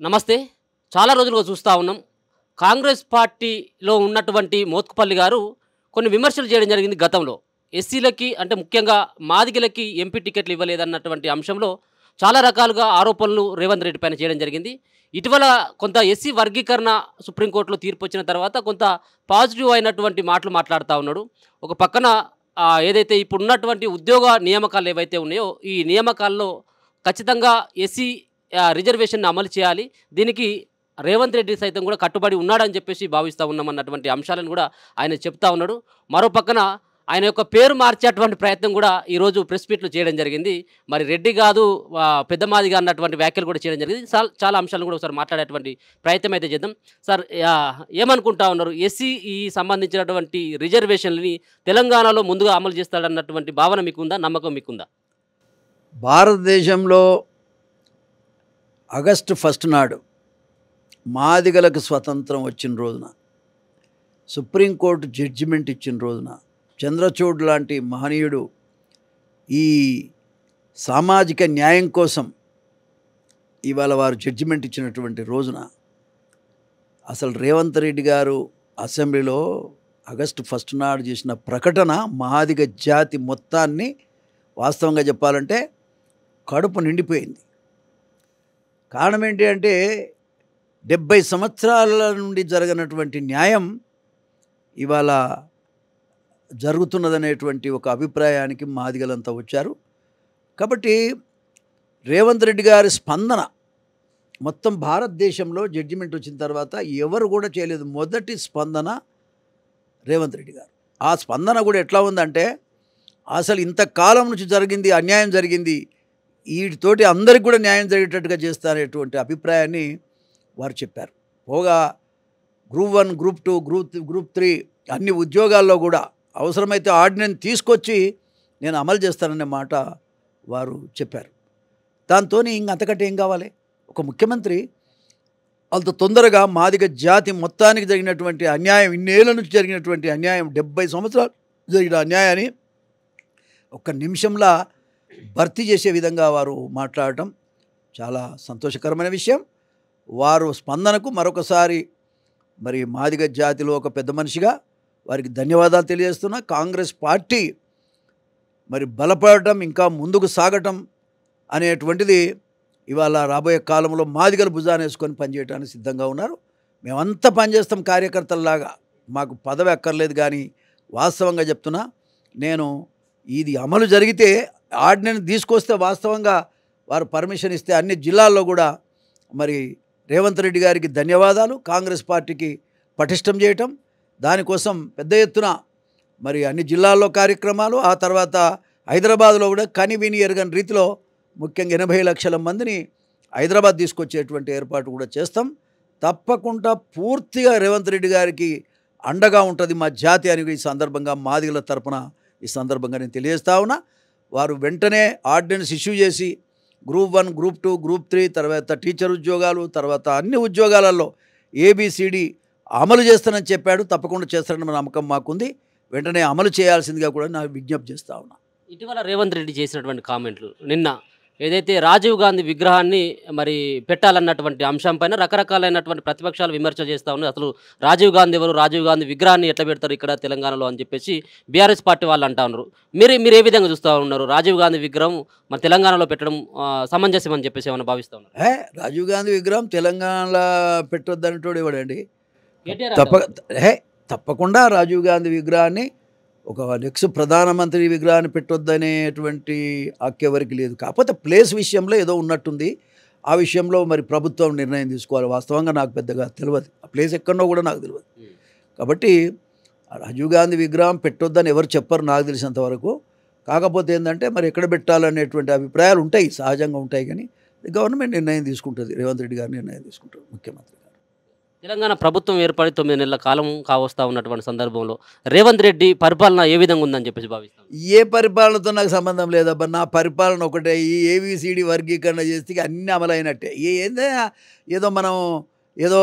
నమస్తే. చాలా రోజులుగా చూస్తా ఉన్నాం. కాంగ్రెస్ పార్టీలో ఉన్నటువంటి మోత్కుపల్లి గారు కొన్ని విమర్శలు చేయడం జరిగింది గతంలో. ఎస్సీలకి అంటే ముఖ్యంగా మాదిగలకి ఎంపీ టికెట్లు ఇవ్వలేదన్నటువంటి అంశంలో చాలా రకాలుగా ఆరోపణలు రేవంత్ రెడ్డి పైన చేయడం జరిగింది. ఇటీవల కొంత ఎస్సీ వర్గీకరణ సుప్రీంకోర్టులో తీర్పు వచ్చిన తర్వాత కొంత పాజిటివ్ అయినటువంటి మాటలు మాట్లాడుతూ ఉన్నాడు. ఒక పక్కన ఏదైతే ఇప్పుడున్నటువంటి ఉద్యోగ నియామకాలు ఏవైతే ఉన్నాయో ఈ నియామకాల్లో ఖచ్చితంగా ఎస్సీ రిజర్వేషన్‌ని అమలు చేయాలి. దీనికి రేవంత్ రెడ్డి సైతం కూడా కట్టుబడి ఉన్నాడని చెప్పేసి భావిస్తా ఉన్నామన్నటువంటి అంశాలను కూడా ఆయన చెప్తా ఉన్నాడు. మరో పక్కన ఆయన యొక్క పేరు మార్చేటువంటి ప్రయత్నం కూడా ఈరోజు ప్రెస్ మీట్‌లో చేయడం జరిగింది. మరి రెడ్డి కాదు పెద్ద మాదిగ అన్నటువంటి వ్యాఖ్యలు కూడా చేయడం జరిగింది. చాలా అంశాలను కూడా ఒకసారి మాట్లాడేటువంటి ప్రయత్నం అయితే చేద్దాం. సార్ ఏమనుకుంటా ఉన్నారు? ఎస్సీ ఈ సంబంధించినటువంటి రిజర్వేషన్‌లని తెలంగాణలో ముందుగా అమలు చేస్తాడన్నటువంటి భావన మీకుందా? నమ్మకం మీకుందా? భారతదేశంలో ఆగస్టు 1 నాడు మాదిగలకు స్వతంత్రం వచ్చిన రోజున, సుప్రీంకోర్టు జడ్జిమెంట్ ఇచ్చిన రోజున, చంద్రచూడ్ లాంటి మహనీయుడు ఈ సామాజిక న్యాయం కోసం ఇవాళ వారు జడ్జిమెంట్ ఇచ్చినటువంటి రోజున అసలు రేవంత్ రెడ్డి గారు అసెంబ్లీలో ఆగస్టు 1 నాడు చేసిన ప్రకటన మాదిగ జాతి మొత్తాన్ని వాస్తవంగా చెప్పాలంటే కడుపు నిండిపోయింది. కారణం ఏంటి అంటే 70 సంవత్సరాల నుండి జరగనటువంటి న్యాయం ఇవాళ జరుగుతున్నదనేటువంటి ఒక అభిప్రాయానికి మాదిగలంతా వచ్చారు. కాబట్టి రేవంత్ రెడ్డి గారి స్పందన మొత్తం భారతదేశంలో జడ్జిమెంట్ వచ్చిన తర్వాత ఎవరు కూడా చేయలేదు. మొదటి స్పందన రేవంత్ రెడ్డి గారు. ఆ స్పందన కూడా ఎట్లా ఉందంటే అసలు ఇంతకాలం నుంచి జరిగింది అన్యాయం జరిగింది, వీటితోటి అందరికి కూడా న్యాయం జరిగేటట్టుగా చేస్తారనేటువంటి అభిప్రాయాన్ని వారు చెప్పారు. పోగా గ్రూప్ 1, గ్రూప్ 2, గ్రూప్ 3 అన్ని ఉద్యోగాల్లో కూడా అవసరమైతే ఆర్డినెన్స్ తీసుకొచ్చి నేను అమలు చేస్తాననే మాట వారు చెప్పారు. దాంతో అంతకంటే ఏం కావాలి? ఒక ముఖ్యమంత్రి అంత తొందరగా మాదిగ జాతి మొత్తానికి జరిగినటువంటి అన్యాయం, ఇన్నేళ్ల నుంచి జరిగినటువంటి అన్యాయం, 70 సంవత్సరాలు జరిగిన అన్యాయాన్ని ఒక్క నిమిషంలో భర్తీ చేసే విధంగా వారు మాట్లాడటం చాలా సంతోషకరమైన విషయం. వారు స్పందనకు మరొకసారి మరి మాదిగ జాతిలో ఒక పెద్ద మనిషిగా వారికి ధన్యవాదాలు తెలియజేస్తున్నా. కాంగ్రెస్ పార్టీ మరి బలపడటం, ఇంకా ముందుకు సాగటం అనేటువంటిది ఇవాళ రాబోయే కాలంలో మాదిగలు భుజాన్ని వేసుకొని పనిచేయడానికి సిద్ధంగా ఉన్నారు. మేమంతా పనిచేస్తాం కార్యకర్తల్లాగా, మాకు పదవి అక్కర్లేదు. కానీ వాస్తవంగా చెప్తున్నా, నేను ఇది అమలు జరిగితే ఆర్డినెన్స్ తీసుకొస్తే వాస్తవంగా వారు పర్మిషన్ ఇస్తే అన్ని జిల్లాల్లో కూడా మరి రేవంత్ రెడ్డి గారికి ధన్యవాదాలు. కాంగ్రెస్ పార్టీకి పటిష్టం చేయటం, దానికోసం పెద్ద ఎత్తున మరి అన్ని జిల్లాల్లో కార్యక్రమాలు, ఆ తర్వాత హైదరాబాద్లో కూడా కని విని ఎరగని రీతిలో ముఖ్యంగా 80 లక్షల మందిని హైదరాబాద్ తీసుకొచ్చేటువంటి ఏర్పాటు కూడా చేస్తాం. తప్పకుండా పూర్తిగా రేవంత్ రెడ్డి గారికి అండగా ఉంటుంది మా జాతి అని ఈ సందర్భంగా మాదిగల తరపున ఈ సందర్భంగా నేను తెలియజేస్తా ఉన్నా. వారు వెంటనే ఆర్డినెన్స్ ఇష్యూ చేసి గ్రూప్ 1, గ్రూప్ 2, గ్రూప్ 3, తర్వాత టీచర్ ఉద్యోగాలు, తర్వాత అన్ని ఉద్యోగాలలో ABCD అమలు చేస్తానని చెప్పాడు. తప్పకుండా చేస్తారని నమ్మకం మాకుంది. వెంటనే అమలు చేయాల్సిందిగా కూడా నాకు విజ్ఞప్తి చేస్తా ఉన్నా. ఇటీవల రేవంత్ రెడ్డి చేసినటువంటి కామెంట్లు, నిన్న ఏదైతే రాజీవ్ గాంధీ విగ్రహాన్ని మరి పెట్టాలన్నటువంటి అంశం పైన రకరకాలైనటువంటి ప్రతిపక్షాలు విమర్శలు చేస్తూ ఉన్నాయి. అసలు రాజీవ్ గాంధీ ఎవరు, రాజీవ్ గాంధీ విగ్రహాన్ని ఎట్లా పెడతారు ఇక్కడ తెలంగాణలో అని చెప్పేసి బీఆర్ఎస్ పార్టీ వాళ్ళు అంటా ఉన్నారు. మీరు ఏ విధంగా చూస్తూ ఉన్నారు? రాజీవ్ గాంధీ విగ్రహం మన తెలంగాణలో పెట్టడం సమంజసం అని చెప్పేసి ఏమైనా భావిస్తూ ఉన్నారు? రాజీవ్ గాంధీ విగ్రహం తెలంగాణలో పెట్టొద్దనేటోడు ఇవ్వడండి. తప్పకుండా రాజీవ్ గాంధీ విగ్రహాన్ని, ఒక నెక్స్ట్ ప్రధానమంత్రి విగ్రహాన్ని పెట్టొద్దనేటువంటి హక్కెవరికి లేదు. కాకపోతే ప్లేస్ విషయంలో ఏదో ఉన్నట్టుంది. ఆ విషయంలో మరి ప్రభుత్వం నిర్ణయం తీసుకోవాలి. వాస్తవంగా నాకు పెద్దగా తెలియదు, ఆ ప్లేస్ ఎక్కడో కూడా నాకు తెలియదు. కాబట్టి రాజీవ్ గాంధీ విగ్రహం పెట్టొద్దని ఎవరు చెప్పరు నాకు తెలిసినంతవరకు. కాకపోతే ఏంటంటే మరి ఎక్కడ పెట్టాలనేటువంటి అభిప్రాయాలు ఉంటాయి, సహజంగా ఉంటాయి. కానీ గవర్నమెంట్ నిర్ణయం తీసుకుంటుంది, రేవంత్ రెడ్డి గారు నిర్ణయం తీసుకుంటారు, ముఖ్యమంత్రి. తెలంగాణ ప్రభుత్వం ఏర్పడి 9 నెలల కాలం కావస్తా ఉన్నటువంటి సందర్భంలో రేవంత్ రెడ్డి పరిపాలన ఏ విధంగా ఉందని చెప్పేసి భావిస్తాను? ఏ పరిపాలనతో నాకు సంబంధం లేదబ్బా. నా పరిపాలన ఒకటే. ఈ ABCD వర్గీకరణ చేస్తే అన్నీ అమలైనట్టే. ఏదో మనం ఏదో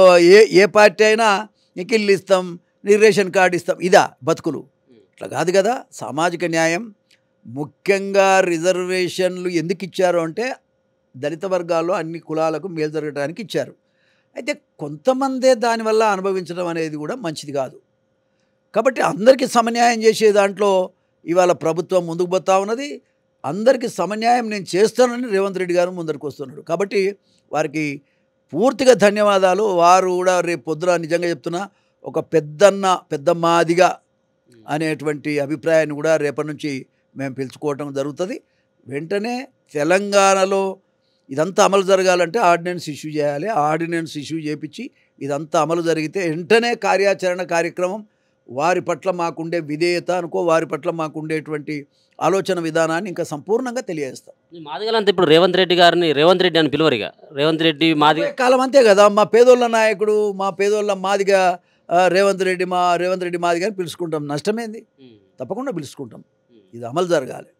ఏ పార్టీ అయినా నిఖిల్ ఇస్తాం, రేషన్ కార్డు ఇస్తాం, ఇదా బతుకులు? అట్లా కాదు కదా. సామాజిక న్యాయం, ముఖ్యంగా రిజర్వేషన్లు ఎందుకు ఇచ్చారు అంటే దళిత వర్గాల్లో అన్ని కులాలకు మేలు జరగడానికి ఇచ్చారు. అయితే కొంతమందే దానివల్ల అనుభవించడం అనేది కూడా మంచిది కాదు. కాబట్టి అందరికీ సమన్యాయం చేసే దాంట్లో ఇవాళ ప్రభుత్వం ముందుకు పోతా ఉన్నది. అందరికీ సమన్యాయం నేను చేస్తానని రేవంత్ రెడ్డి గారు ముందరికి వస్తున్నాడు. కాబట్టి వారికి పూర్తిగా ధన్యవాదాలు. వారు కూడా రేపు పొద్దున నిజంగా చెప్తున్నా ఒక పెద్ద మాదిగా అనేటువంటి అభిప్రాయాన్ని కూడా రేపటి నుంచి మేము పిలుచుకోవటం జరుగుతుంది. వెంటనే తెలంగాణలో ఇదంతా అమలు జరగాలంటే ఆర్డినెన్స్ ఇష్యూ చేయాలి. ఆర్డినెన్స్ ఇష్యూ చేపించి ఇదంతా అమలు జరిగితే వెంటనే కార్యాచరణ కార్యక్రమం, వారి పట్ల మాకుండే విధేయత అనుకో, వారి పట్ల మాకుండేటువంటి ఆలోచన విధానాన్ని ఇంకా సంపూర్ణంగా తెలియజేస్తాం. ఈ మాదిగలంతా ఇప్పుడు రేవంత్ రెడ్డి గారిని రేవంత్ రెడ్డి అని పిలువరిగా. రేవంత్ రెడ్డి మాదిగ కాలం అంతే కదా, మా పేదోళ్ళ నాయకుడు, మా పేదోళ్ళ మాదిగా రేవంత్ రెడ్డి మాదిగా అని పిలుచుకుంటాం. నష్టమేంది? తప్పకుండా పిలుచుకుంటాం. ఇది అమలు జరగాలి.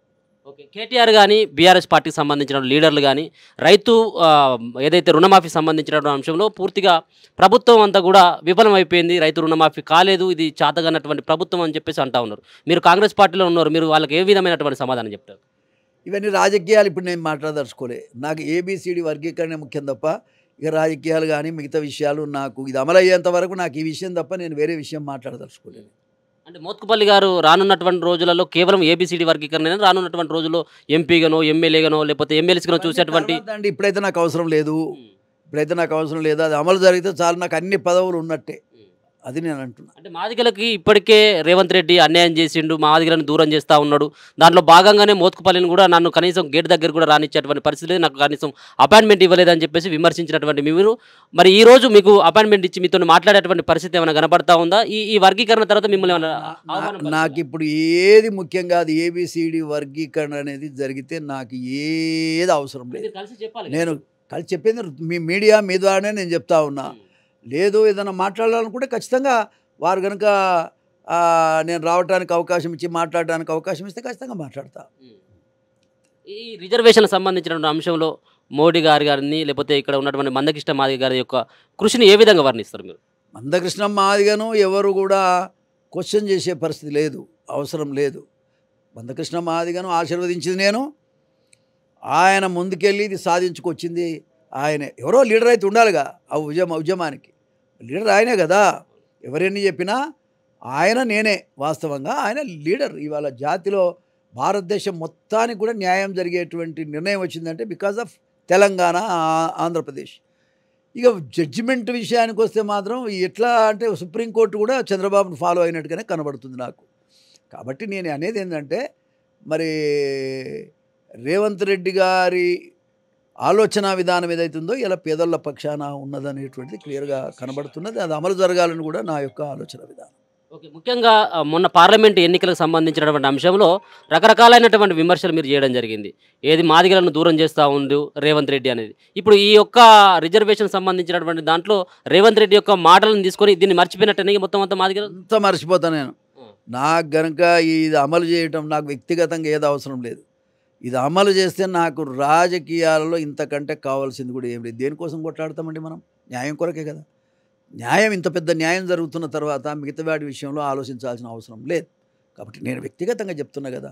ఓకే, కేటీఆర్ కానీ బీఆర్ఎస్ పార్టీకి సంబంధించిన లీడర్లు కానీ రైతు ఏదైతే రుణమాఫీ సంబంధించిన అంశంలో పూర్తిగా ప్రభుత్వం అంతా కూడా విఫలమైపోయింది, రైతు రుణమాఫీ కాలేదు, ఇది చాతగానటువంటి ప్రభుత్వం అని చెప్పేసి అంటా ఉన్నారు. మీరు కాంగ్రెస్ పార్టీలో ఉన్నారు, మీరు వాళ్ళకి ఏ విధమైనటువంటి సమాధానం చెప్తారు? ఇవన్నీ రాజకీయాలు ఇప్పుడు నేను మాట్లాడదలుచుకోలే. నాకు ఏబిసిడి వర్గీకరణ ముఖ్యం తప్ప ఇక రాజకీయాలు కానీ మిగతా విషయాలు నాకు ఇది అమలు అయ్యేంత వరకు నాకు ఈ విషయం తప్ప నేను వేరే విషయం మాట్లాడదలుచుకోలేదు. అంటే మోత్కుపల్లి గారు రానున్నటువంటి రోజులలో కేవలం ఏబిసిడి వర్గీకరణ, రానున్నటువంటి రోజుల్లో ఎంపీగానో ఎమ్మెల్యేగానో లేకపోతే ఎమ్మెల్యేస్గానో చూసేటువంటి అండి ఇప్పుడైతే నాకు అవసరం లేదు. అది అమలు జరిగితే చాలు, నాకు అన్ని పదవులు ఉన్నట్టే. అది నేను అంటున్నా. అంటే మాదిగలకి ఇప్పటికే రేవంత్ రెడ్డి అన్యాయం చేసిండు, మాదిగలను దూరం చేస్తూ ఉన్నాడు. దాంట్లో భాగంగానే మోత్కుపల్లిని కూడా నన్ను కనీసం గేట్ దగ్గర కూడా రానిచ్చేటువంటి పరిస్థితి లేదు, నాకు కనీసం అపాయింట్మెంట్ ఇవ్వలేదని చెప్పేసి విమర్శించినటువంటి మీరు మరి ఈ రోజు మీకు అపాయింట్మెంట్ ఇచ్చి మీతో మాట్లాడేటువంటి పరిస్థితి ఏమైనా కనపడతా ఉందా? ఈ వర్గీకరణ తర్వాత మిమ్మల్ని నాకు ఇప్పుడు ఏది ముఖ్యం కాదు. ఏబిసిడి వర్గీకరణ అనేది జరిగితే నాకు ఏది అవసరం లేదు. కలిసి చెప్పాలి. నేను కలిసి చెప్పింది మీ మీడియా మీ ద్వారానే నేను చెప్తా ఉన్నా. లేదు ఏదైనా మాట్లాడాలనుకుంటే ఖచ్చితంగా వారు కనుక నేను రావడానికి అవకాశం ఇచ్చి మాట్లాడడానికి అవకాశం ఇస్తే ఖచ్చితంగా మాట్లాడతా. ఈ రిజర్వేషన్ సంబంధించిన అంశంలో మోడీ గారిని లేకపోతే ఇక్కడ ఉన్నటువంటి మందకృష్ణ మాదిగ గారి యొక్క కృషిని ఏ విధంగా వర్ణిస్తారు మీరు? మందకృష్ణ మాదిగను ఎవరు కూడా క్వశ్చన్ చేసే పరిస్థితి లేదు, అవసరం లేదు. మందకృష్ణ మాదిగను ఆశీర్వదించింది నేను. ఆయన ముందుకెళ్ళి ఇది సాధించుకొచ్చింది ఆయనే. ఎవరో లీడర్ అయితే ఉండాలిగా ఆ ఉద్యమానికి. లీడర్ ఆయనే కదా. ఎవరెన్ని చెప్పినా ఆయన నేనే. వాస్తవంగా ఆయన లీడర్. ఇవాళ జాతిలో భారతదేశం మొత్తానికి కూడా న్యాయం జరిగేటువంటి నిర్ణయం వచ్చిందంటే బికాజ్ ఆఫ్ తెలంగాణ, ఆంధ్రప్రదేశ్. ఇక జడ్జిమెంట్ విషయానికి వస్తే మాత్రం ఎట్లా అంటే సుప్రీంకోర్టు కూడా చంద్రబాబును ఫాలో అయినట్టుగానే కనబడుతుంది నాకు. కాబట్టి నేను అనేది ఏంటంటే మరి రేవంత్ రెడ్డి గారి ఆలోచన విధానం ఏదైతుందో ఇలా పేదల పక్షాన ఉన్నదనేటువంటిది క్లియర్గా కనబడుతున్నది. అది అమలు జరగాలని కూడా నా యొక్క ఆలోచన విధానం. ఓకే, ముఖ్యంగా మొన్న పార్లమెంటు ఎన్నికలకు సంబంధించినటువంటి అంశంలో రకరకాలైనటువంటి విమర్శలు మీరు చేయడం జరిగింది. ఏది మాదిగలను దూరం చేస్తూ ఉండు రేవంత్ రెడ్డి అనేది. ఇప్పుడు ఈ యొక్క రిజర్వేషన్ సంబంధించినటువంటి దాంట్లో రేవంత్ రెడ్డి యొక్క మాటలను తీసుకొని దీన్ని మర్చిపోయినట్టు మొత్తం అంతా మాదిగలు అంతా మర్చిపోతాను నేను. నాకు గనుక ఇది అమలు చేయటం నాకు వ్యక్తిగతంగా ఏదో అవసరం లేదు. ఇది అమలు చేస్తే నాకు రాజకీయాలలో ఇంతకంటే కావాల్సింది కూడా ఏం లేదు. దేనికోసం కొట్లాడతామండి మనం? న్యాయం కొరకే కదా. న్యాయం, ఇంత పెద్ద న్యాయం జరుగుతున్న తర్వాత మిగతా వాటి విషయంలో ఆలోచించాల్సిన అవసరం లేదు. కాబట్టి నేను వ్యక్తిగతంగా చెప్తున్నా కదా,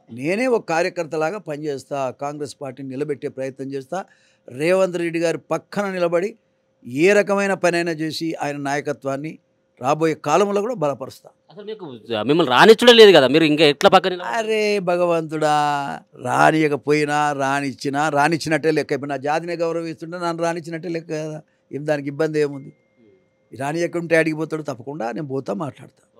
నేనే ఒక కార్యకర్తలాగా పనిచేస్తా. కాంగ్రెస్ పార్టీని నిలబెట్టే ప్రయత్నం చేస్తా. రేవంత్ రెడ్డి గారి పక్కన నిలబడి ఏ రకమైన పనైనా చేసి ఆయన నాయకత్వాన్ని రాబోయే కాలంలో కూడా బలపరుస్తా. అసలు మీకు మిమ్మల్ని రానిచ్చడం లేదు కదా, మీరు ఇంకా ఎట్లా పక్కన? అరే భగవంతుడా, రానియకపోయినా రానిచ్చినట్టే లెక్క. ఇప్పుడు నా జాతిని గౌరవిస్తుంటే నన్ను రానిచ్చినట్టే లెక్క కదా. ఏం దానికి ఇబ్బంది ఏముంది? రానియకుంటే అడిగిపోతాడు, తప్పకుండా నేను పోతా మాట్లాడతా.